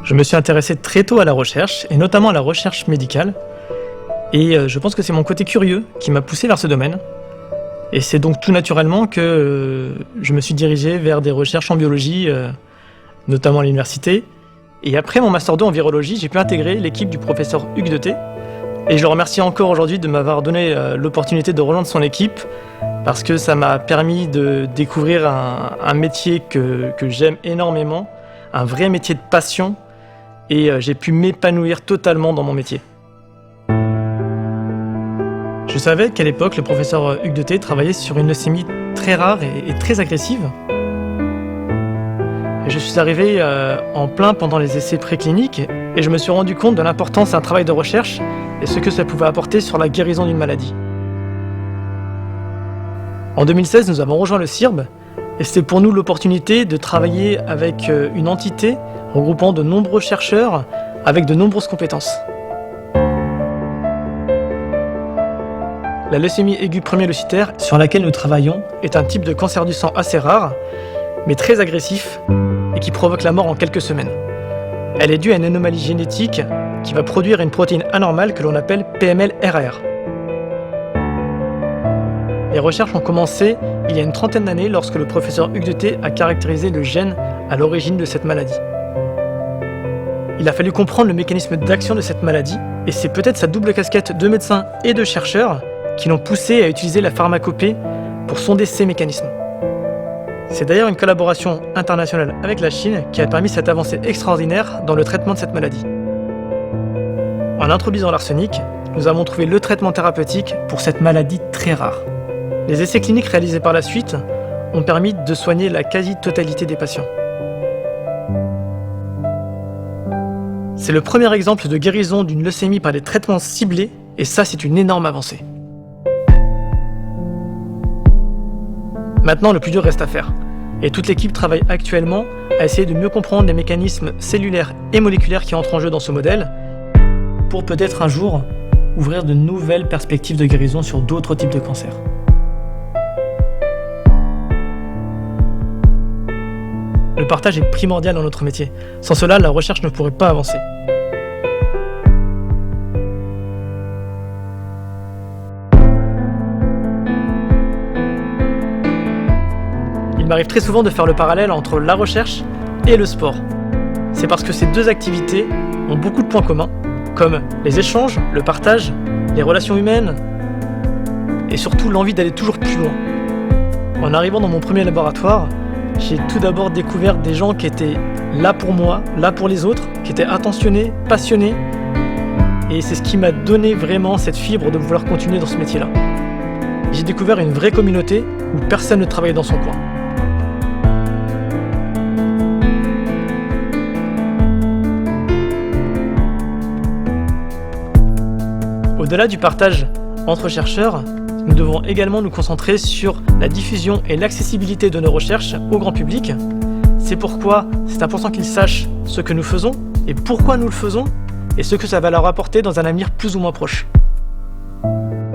Je me suis intéressé très tôt à la recherche, et notamment à la recherche médicale. Et je pense que c'est mon côté curieux qui m'a poussé vers ce domaine. Et c'est donc tout naturellement que je me suis dirigé vers des recherches en biologie, notamment à l'université. Et après mon Master 2 en virologie, j'ai pu intégrer l'équipe du professeur Hugues Deté. Et je le remercie encore aujourd'hui de m'avoir donné l'opportunité de rejoindre son équipe, parce que ça m'a permis de découvrir un métier que j'aime énormément, un vrai métier de passion, et j'ai pu m'épanouir totalement dans mon métier. Je savais qu'à l'époque, le professeur Hugues Deté travaillait sur une leucémie très rare et très agressive. Et je suis arrivé en plein pendant les essais précliniques, et je me suis rendu compte de l'importance d'un travail de recherche et ce que ça pouvait apporter sur la guérison d'une maladie. En 2016, nous avons rejoint le CIRB, et c'était pour nous l'opportunité de travailler avec une entité regroupant de nombreux chercheurs avec de nombreuses compétences. La leucémie aiguë promyélocitaire, sur laquelle nous travaillons, est un type de cancer du sang assez rare, mais très agressif, et qui provoque la mort en quelques semaines. Elle est due à une anomalie génétique qui va produire une protéine anormale que l'on appelle PML-RAR. Les recherches ont commencé il y a une trentaine d'années lorsque le professeur Hugues Deté a caractérisé le gène à l'origine de cette maladie. Il a fallu comprendre le mécanisme d'action de cette maladie, et c'est peut-être sa double casquette de médecin et de chercheur qui l'ont poussé à utiliser la pharmacopée pour sonder ces mécanismes. C'est d'ailleurs une collaboration internationale avec la Chine qui a permis cette avancée extraordinaire dans le traitement de cette maladie. En introduisant l'arsenic, nous avons trouvé le traitement thérapeutique pour cette maladie très rare. Les essais cliniques réalisés par la suite ont permis de soigner la quasi-totalité des patients. C'est le premier exemple de guérison d'une leucémie par des traitements ciblés, et ça, c'est une énorme avancée. Maintenant, le plus dur reste à faire, et toute l'équipe travaille actuellement à essayer de mieux comprendre les mécanismes cellulaires et moléculaires qui entrent en jeu dans ce modèle, pour peut-être un jour ouvrir de nouvelles perspectives de guérison sur d'autres types de cancers. Le partage est primordial dans notre métier. Sans cela, la recherche ne pourrait pas avancer. Il m'arrive très souvent de faire le parallèle entre la recherche et le sport. C'est parce que ces deux activités ont beaucoup de points communs, comme les échanges, le partage, les relations humaines, et surtout l'envie d'aller toujours plus loin. En arrivant dans mon premier laboratoire, j'ai tout d'abord découvert des gens qui étaient là pour moi, là pour les autres, qui étaient attentionnés, passionnés, et c'est ce qui m'a donné vraiment cette fibre de vouloir continuer dans ce métier-là. J'ai découvert une vraie communauté où personne ne travaillait dans son coin. Au-delà du partage entre chercheurs, nous devons également nous concentrer sur la diffusion et l'accessibilité de nos recherches au grand public. C'est pourquoi c'est important qu'ils sachent ce que nous faisons et pourquoi nous le faisons et ce que ça va leur apporter dans un avenir plus ou moins proche.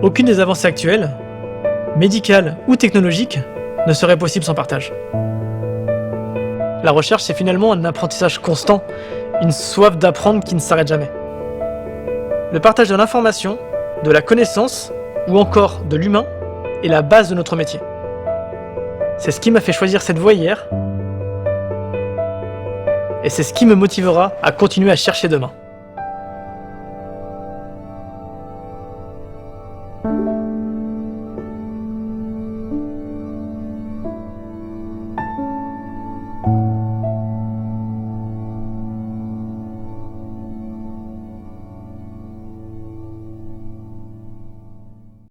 Aucune des avancées actuelles, médicales ou technologiques, ne serait possible sans partage. La recherche, c'est finalement un apprentissage constant, une soif d'apprendre qui ne s'arrête jamais. Le partage de l'information, de la connaissance ou encore de l'humain est la base de notre métier. C'est ce qui m'a fait choisir cette voie hier et c'est ce qui me motivera à continuer à chercher demain.